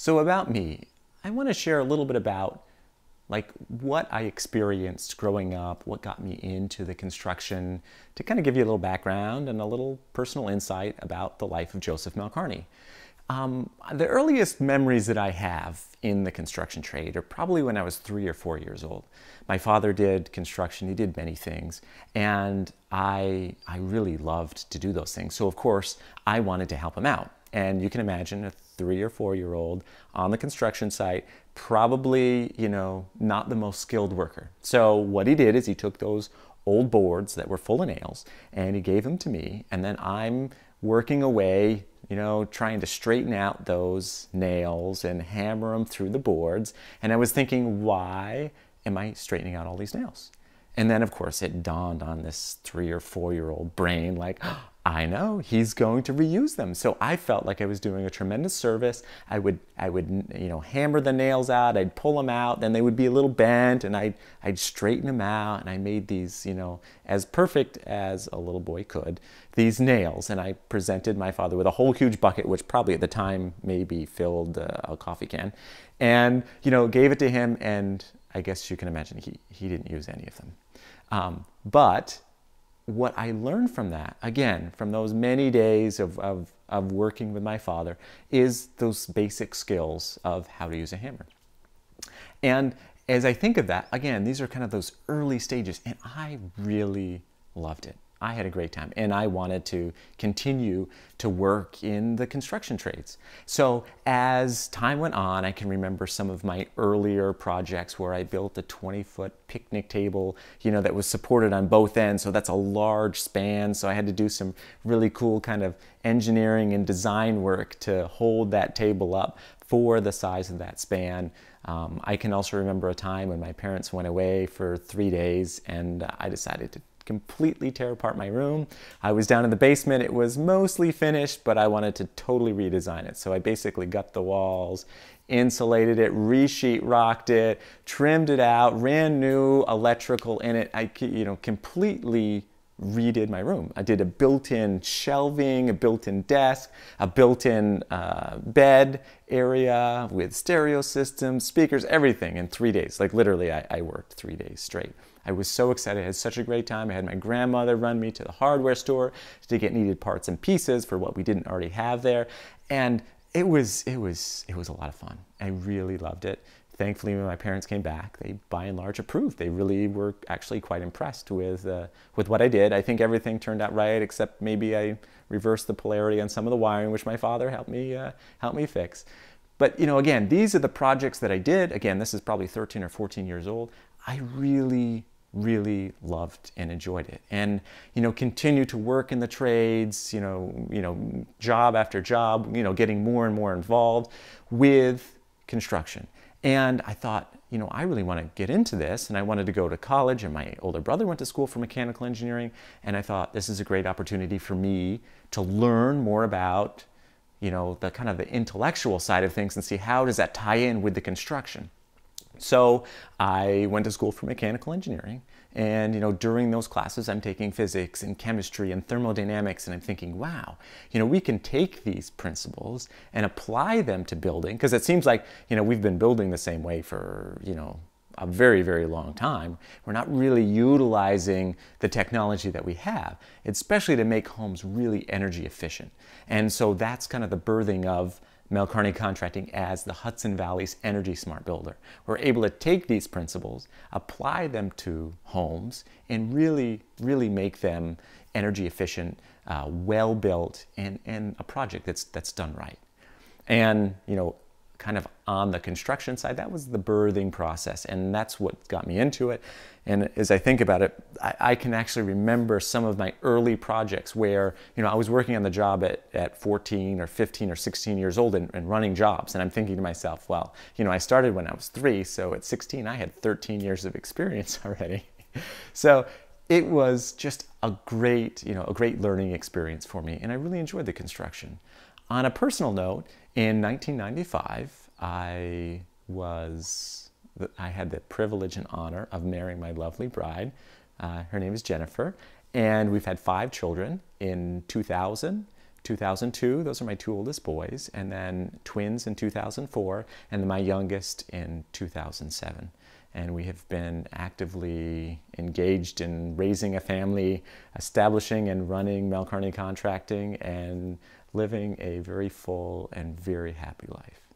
So about me, I want to share a little bit about like what I experienced growing up, what got me into the construction, to kind of give you a little background and a little personal insight about the life of Joseph Malcarney. The earliest memories that I have in the construction trade are probably when I was 3 or 4 years old. My father did construction, he did many things, and I really loved to do those things. So of course, I wanted to help him out. And you can imagine a 3 or 4 year old on the construction site, probably, not the most skilled worker. So what he did is he took those old boards that were full of nails and he gave them to me. And then I'm working away, trying to straighten out those nails and hammer them through the boards. And I was thinking, why am I straightening out all these nails? And then, of course, it dawned on this 3 or 4 year old brain, like, I know, he's going to reuse them. So I felt like I was doing a tremendous service. I would hammer the nails out, I'd pull them out, then they would be a little bent, and I'd straighten them out, and I made these, as perfect as a little boy could, these nails. And I presented my father with a whole huge bucket, which probably at the time maybe filled a coffee can, and, gave it to him, and I guess you can imagine he didn't use any of them. But what I learned from that, again, from those many days of working with my father, is those basic skills of how to use a hammer. And as I think of that, again, these are kind of those early stages, and I really loved it. I had a great time, and I wanted to continue to work in the construction trades. So as time went on, I can remember some of my earlier projects where I built a 20-foot picnic table, that was supported on both ends. So that's a large span. So I had to do some really cool kind of engineering and design work to hold that table up for the size of that span. I can also remember a time when my parents went away for 3 days, and I decided to completely tear apart my room. I was down in the basement. It was mostly finished, but I wanted to totally redesign it. So I basically gut the walls, insulated it, re-sheet rocked it, trimmed it out, ran new electrical in it. I completely redid my room. I did a built-in shelving, a built-in desk, a built-in bed area with stereo systems, speakers, everything in 3 days. Like literally, I worked 3 days straight. I was so excited. I had such a great time. I had my grandmother run me to the hardware store to get needed parts and pieces for what we didn't already have there. And it was a lot of fun. I really loved it. Thankfully, when my parents came back, they by and large approved. They really were actually quite impressed with what I did. I think everything turned out right, except maybe I reversed the polarity on some of the wiring, which my father helped me fix. But again, these are the projects that I did. Again, this is probably 13 or 14 years old. I really loved and enjoyed it, and continue to work in the trades, job after job, getting more and more involved with construction. And I thought, I really want to get into this, and I wanted to go to college, and my older brother went to school for mechanical engineering, and I thought this is a great opportunity for me to learn more about, the kind of the intellectual side of things and see how does that tie in with the construction. So I went to school for mechanical engineering, and during those classes I'm taking physics and chemistry and thermodynamics, and I'm thinking, wow, we can take these principles and apply them to building, because it seems like we've been building the same way for a very, very long time. We're not really utilizing the technology that we have, especially to make homes really energy efficient. And so that's kind of the birthing of Malcarney Contracting as the Hudson Valley's Energy Smart Builder. We're able to take these principles, apply them to homes, and really make them energy efficient, well built, and a project that's done right. And kind of on the construction side, that was the birthing process, and that's what got me into it. And as I think about it, I can actually remember some of my early projects where I was working on the job at 14 or 15 or 16 years old and running jobs, and I'm thinking to myself, well, I started when I was 3, so at 16 I had 13 years of experience already. So it was just a great learning experience for me, and I really enjoyed the construction. On a personal note, in 1995, I had the privilege and honor of marrying my lovely bride. Her name is Jennifer, and we've had 5 children. In 2000, 2002. Those are my two oldest boys, and then twins in 2004, and then my youngest in 2007. And we have been actively engaged in raising a family, establishing and running Mel Carney Contracting, and living a very full and very happy life.